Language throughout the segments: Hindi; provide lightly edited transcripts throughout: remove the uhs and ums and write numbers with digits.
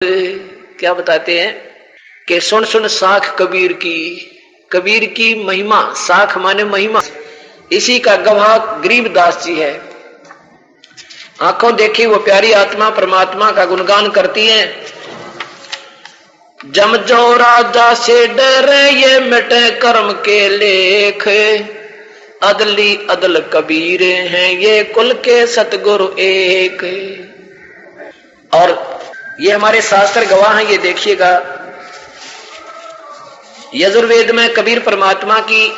क्या बताते हैं कि सुन सुन साख कबीर की महिमा। साख माने महिमा, इसी का गवाह गरीबदास जी है। आंखों देखी वो प्यारी आत्मा परमात्मा का गुणगान करती है। जम जो राजा से डरे ये मिटे कर्म के लेख, अदली अदल कबीर हैं ये कुल के सतगुरु एक। और ये हमारे शास्त्र गवाह हैं। ये देखिएगा, यजुर्वेद में कबीर परमात्मा की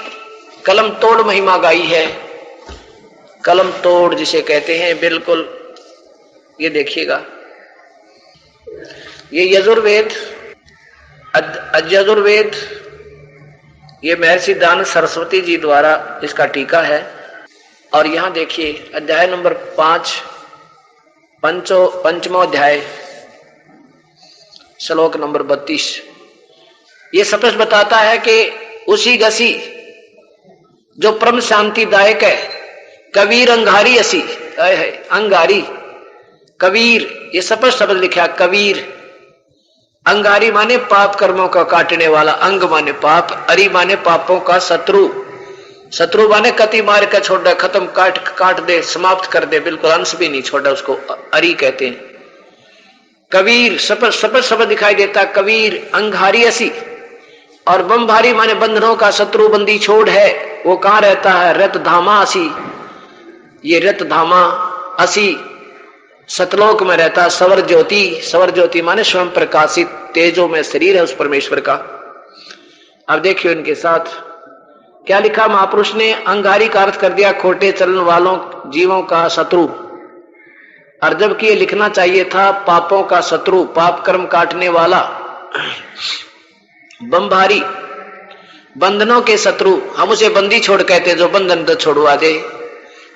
कलम तोड़ महिमा गाई है। कलम तोड़ जिसे कहते हैं, बिल्कुल। ये देखिएगा, ये यजुर्वेद यजुर्वेद ये महर्षि दान सरस्वती जी द्वारा इसका टीका है। और यहां देखिए अध्याय नंबर 5 पंचमो अध्याय श्लोक नंबर 32। ये स्पष्ट बताता है कि उसी गसी जो परम शांतिदायक है। कबीर अंगारी असी है, अंगारी कबीर, ये स्पष्ट शब्द लिखा कबीर। अंगारी माने पाप कर्मों का काटने वाला, अंग माने पाप, अरि माने पापों का शत्रु। शत्रु माने कति मार का छोड़, खत्म काट दे, समाप्त कर दे, बिल्कुल अंश भी नहीं छोड़ा, उसको अरि कहते हैं। कबीर सपट शब्द दिखाई देता, कबीर अंगारी असी। और बमभारी माने बंधनों का शत्रु, बंदी छोड़ है। वो कहां रहता है? रत धामा असी। ये रत धामा असी सतलोक में रहता। सवर ज्योति माने स्वयं प्रकाशित, तेजो में शरीर है उस परमेश्वर का। अब देखिए इनके साथ क्या लिखा महापुरुष ने। अंगारी का अर्थ कर दिया खोटे चलन वालों जीवों का शत्रु, और जबकि ये लिखना चाहिए था पापों का शत्रु, पाप कर्म काटने वाला। बमभारी बंधनों के शत्रु, हम उसे बंदी छोड़ कहते, जो बंधन तो छोड़वा दे।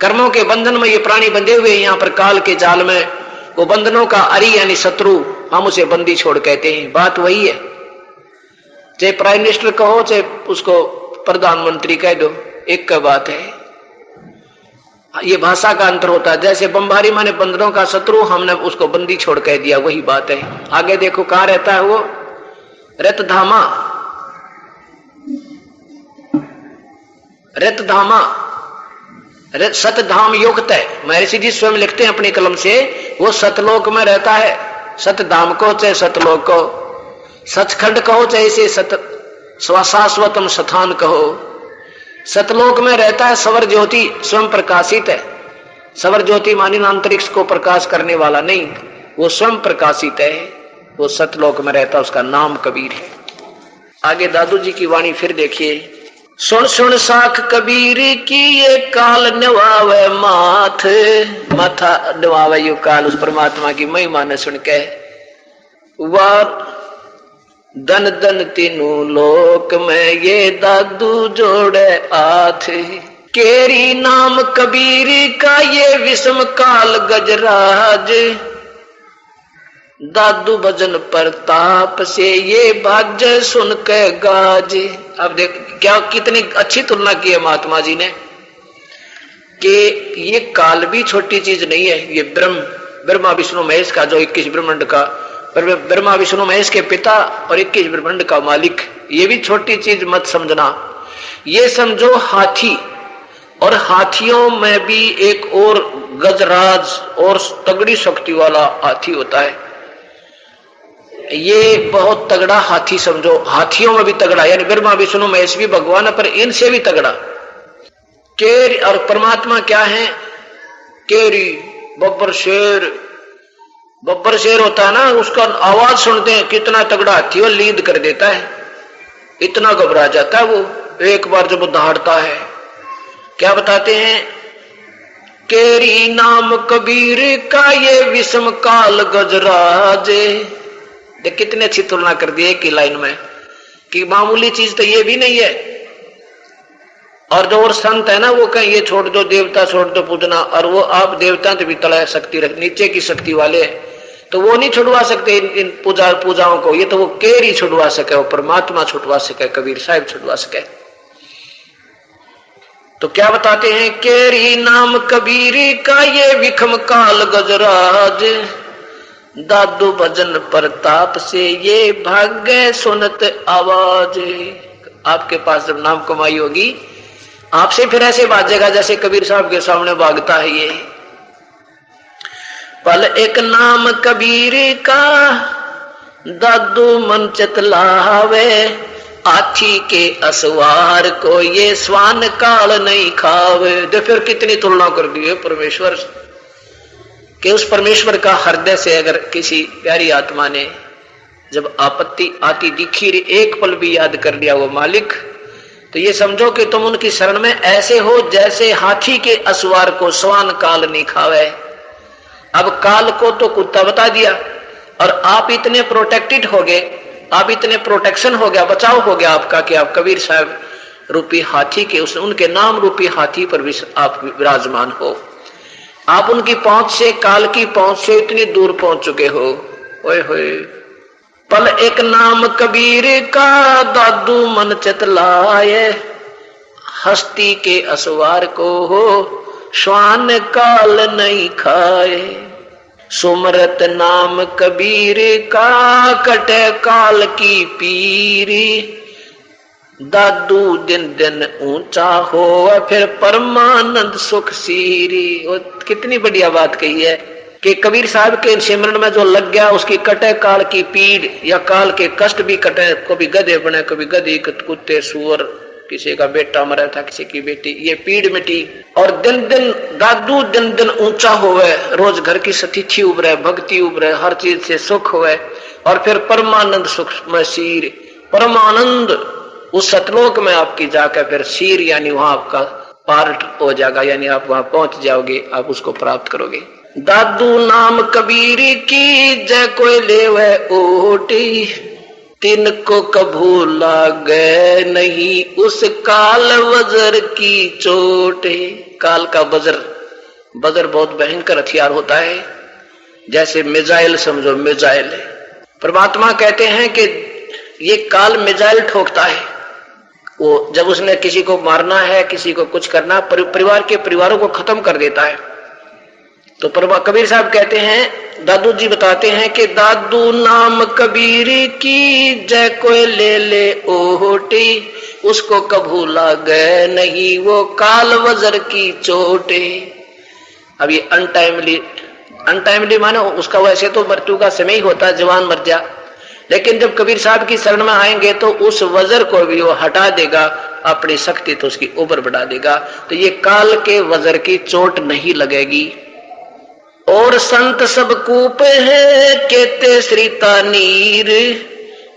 कर्मों के बंधन में ये प्राणी बंधे हुए यहाँ पर काल के जाल में, वो बंधनों का अरि यानी शत्रु, हम उसे बंदी छोड़ कहते हैं। बात वही है, चाहे प्राइम मिनिस्टर कहो चाहे उसको प्रधानमंत्री कह दो, एक का बात है। ये भाषा का अंतर होता है। जैसे बमभारी माने बंधनों का शत्रु, हमने उसको बंदी छोड़ कह दिया, वही बात है। आगे देखो कहां रहता है वो? रतधामा, रतधामा सतधाम युक्त है। महर्षि जी स्वयं लिखते हैं अपनी कलम से, वो सतलोक में रहता है। सतधाम को चाहे सतलोक को, सचखंड कहो चाहे इसे शाश्वतम स्थान कहो, सतलोक में रहता है। सवर ज्योति स्वयं प्रकाशित है। सवर ज्योति मानी अंतरिक्ष को प्रकाश करने वाला नहीं, वो स्वयं प्रकाशित है। वो सतलोक में रहता, उसका नाम कबीर है। आगे दादू जी की वाणी फिर देखिए। सुन सुन साख कबीर की ये काल निवावे माथा निवावे यू काल। उस परमात्मा की महिमा ने सुन के वार दन दन तीनों लोक में ये दादू जोड़े आथ। केरी नाम कबीर का ये विषम काल गजराज, दादू भजन प्रताप से ये भाग्य सुन के गाज। अब देख क्या कितनी अच्छी तुलना की है महात्मा जी ने, कि ये काल भी छोटी चीज नहीं है। ये ब्रह्मा विष्णु महेश का, जो 21 ब्रह्मांड का, ब्रह्मा विष्णु महेश के पिता और 21 ब्रह्मांड का मालिक, ये भी छोटी चीज मत समझना। ये समझो हाथी, और हाथियों में भी एक और गजराज और तगड़ी शक्ति वाला हाथी होता है। ये बहुत तगड़ा हाथी समझो, हाथियों में भी तगड़ा, यानी ब्रह्मा विष्णु महेश भी भगवान, पर इनसे भी तगड़ा। केर और परमात्मा क्या है? केरी बब्बर शेर होता है ना, उसका आवाज सुनते हैं कितना तगड़ा हाथी, वो लीद कर देता है, इतना घबरा जाता है वो एक बार जब वो दहाड़ता है। क्या बताते हैं? केरी नाम कबीर का ये विषम काल गजराज। कितनी अच्छी तुलना कर दी एक ही लाइन में, कि मामूली चीज तो ये भी नहीं है। और जो और संत है ना, वो कहें ये छोड़ दो, देवता छोड़ दो पूजना, और वो आप देवता तो भी तला शक्ति रख, नीचे की शक्ति वाले हैं, तो वो नहीं छुड़वा सकते इन पूजाओं को। ये तो वो केरी छुड़वा सके, वो परमात्मा छुड़वा सके, कबीर साहब छुड़वा सके। तो क्या बताते हैं? केरी नाम कबीर का ये विखम काल गजराज, दादू भजन प्रताप से ये भाग्य सुनत आवाज। आपके पास जब नाम कमाई होगी आपसे फिर ऐसे बाजेगा जैसे कबीर साहब के सामने भागता है ये। पल एक नाम कबीर का दादू मन चितलावे, आछी के असवार को ये स्वान काल नहीं खावे। तो फिर कितनी तुलना कर दी है परमेश्वर कि उस परमेश्वर का हृदय से अगर किसी प्यारी आत्मा ने जब आपत्ति आती दिखी एक पल भी याद कर लिया वो मालिक, तो ये समझो कि तुम उनकी शरण में ऐसे हो जैसे हाथी के असवार को स्वान काल नहीं खावे। अब काल को तो कुत्ता बता दिया और आप इतने प्रोटेक्टेड हो गए, आप इतने प्रोटेक्शन हो गया, बचाव हो गया आपका कि आप कबीर साहब रूपी हाथी के उनके नाम रूपी हाथी पर भी आप विराजमान हो। आप उनकी पहुंच से, काल की पहुंच से इतनी दूर पहुंच चुके हो। ओए होए, पल एक नाम कबीर का दादू मन चितलाए, हस्ती के असवार को हो श्वान काल नहीं खाए। सुमरत नाम कबीर का कटे काल की पीरी, दादू दिन दिन ऊंचा हो फिर परमानंद सुख सीरी। कितनी बढ़िया बात कही है कि कबीर साहब के सिमरन में जो लग गया उसकी कटे काल की पीड़ या काल के कष्ट भी कटे। कभी गधे बने, कभी गधी, कुत्ते, सुअर, किसी का बेटा मरा था, किसी की बेटी, ये पीड़ मिटी। और दिन दिन दादू दिन दिन ऊंचा होवे, रोज घर की सतिथि उभरे, भक्ति उभरे, हर चीज से सुख होवे और फिर परमानंद सुख में शीर, परमानंद उस सतलोक में आपकी जाकर फिर शीर यानी वहां आपका पार्ट हो जाएगा, यानी आप वहां पहुंच जाओगे, आप उसको प्राप्त करोगे। दादू नाम कबीर की जय कोई लेवे ओटी, तीन को कभू लागे नहीं उस काल वज्र की चोटे। काल का वज्र, वज्र बहुत भयंकर हथियार होता है, जैसे मिसाइल समझो, मिसाइल। परमात्मा कहते हैं कि ये काल मिसाइल ठोकता है। वो जब उसने किसी को मारना है, किसी को कुछ करना, परिवार के परिवारों को खत्म कर देता है। तो कबीर साहब कहते हैं, दादू जी बताते हैं कि दादू नाम कबीर की जय कोई ले ले ओटी, उसको कभू लागे नहीं वो काल वज्र की चोटे। अब ये अनटाइमली मानो उसका वैसे तो मृत्यु का समय ही होता है, जवान मर जा, लेकिन जब कबीर साहब की शरण में आएंगे तो उस वज्र को भी वो हटा देगा, अपनी शक्ति तो उसकी ऊपर बढ़ा देगा। तो ये काल के वज्र की चोट नहीं लगेगी। और संत सब कूप है केते श्रीता नीर,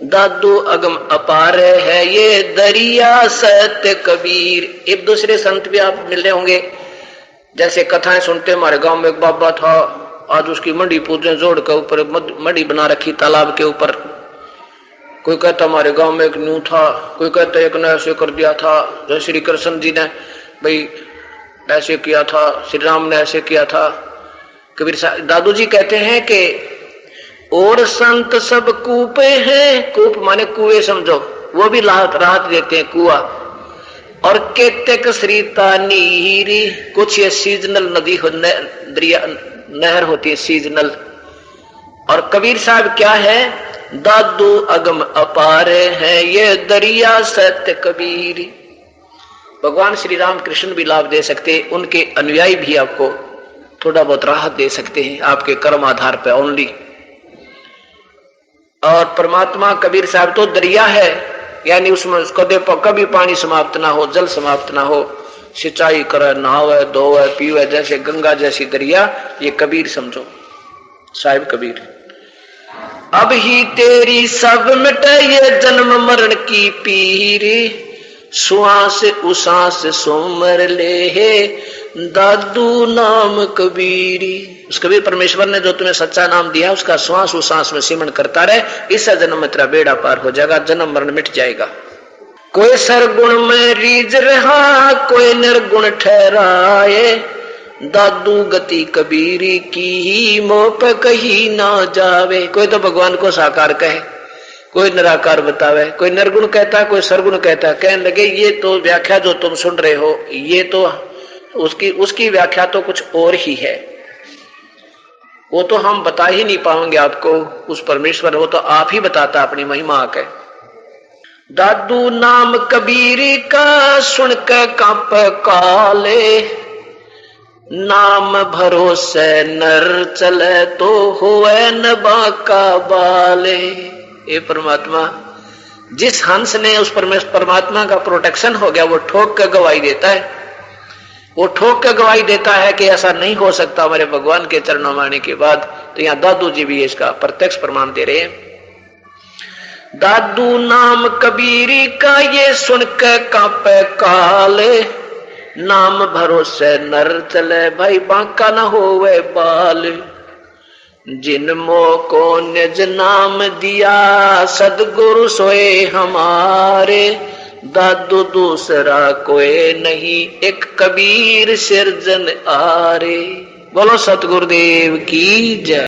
दादू अगम अपार है ये दरिया सत्य कबीर। एक दूसरे संत भी आप मिलने होंगे, जैसे कथाएं सुनते, हमारे गांव में एक बाबा था, आज उसकी मंडी पूजन जोड़ के ऊपर मंडी बना रखी तालाब के ऊपर। कोई कहता हमारे गांव में एक न्यू था, कोई कहता एक ने ऐसे कर दिया था, जैसे श्री कृष्ण जी ने भाई ऐसे किया था, श्री राम ने ऐसे किया था। कबीर साहब दादू जी कहते हैं कि और संत सब कूपे हैं, कूप माने कुएं समझो, वो भी राहत देते हैं, कुआ। और केतेक श्रीता नीरी, कुछ ये सीजनल नदी हो, दरिया नहर होती है सीजनल। और कबीर साहब क्या है, दादू अगम अपार है ये दरिया सत्य कबीर। भगवान श्री राम कृष्ण भी लाभ दे सकते, उनके अनुयायी भी आपको थोड़ा बहुत राहत दे सकते हैं आपके कर्म आधार पर ओनली। और परमात्मा कबीर साहब तो दरिया है, यानी उसमें कभी पानी समाप्त ना हो, जल समाप्त ना हो, सिंचाई करे, नहावे, धोवे, पीवे, जैसे गंगा जैसी दरिया, ये कबीर समझो, साहिब कबीर। अब ही तेरी सब मिटे ये जन्म मरण की पीरी, श्वास उसास सोमर ले है दादू नाम कबीरी। उस कबीर परमेश्वर ने जो तुम्हें सच्चा नाम दिया उसका श्वास उसास में सिमरण करता रहे, इससे जन्म में तेरा बेड़ा पार हो जाएगा, जन्म मरण मिट जाएगा। कोई सरगुण में रीझ रहा कोई निर्गुण ठहराए, दादू गति कबीरी की ही मोह पे कहीं ना जावे। कोई तो भगवान को साकार कहे, कोई निराकार बतावे, कोई निर्गुण कहता, कोई सरगुण कहता। कहने लगे ये तो व्याख्या जो तुम सुन रहे हो ये तो उसकी व्याख्या तो कुछ और ही है। वो तो हम बता ही नहीं पाएंगे आपको, उस परमेश्वर, वो तो आप ही बताता अपनी महिमा के। दादू नाम कबीर का सुन के कांप काले, नाम भरोसे नर चले तो होए न बाका बाले। ये परमात्मा, जिस हंस ने उस परमात्मा का प्रोटेक्शन हो गया, वो ठोक के गवाही देता है, वो ठोक के गवाही देता है कि ऐसा नहीं हो सकता हमारे भगवान के चरणों में आने के बाद। तो यहाँ दादू जी भी इसका प्रत्यक्ष प्रमाण दे रहे हैं। दादू नाम कबीरी का ये सुन के कांपे काले, नाम भरोसे नर चले भाई बांका न होवे बाल। जिन मोह को निज नाम दिया सदगुरु सोए हमारे, दादू दूसरा कोई नहीं एक कबीर सिरजन आरे। बोलो सतगुरुदेव की जय।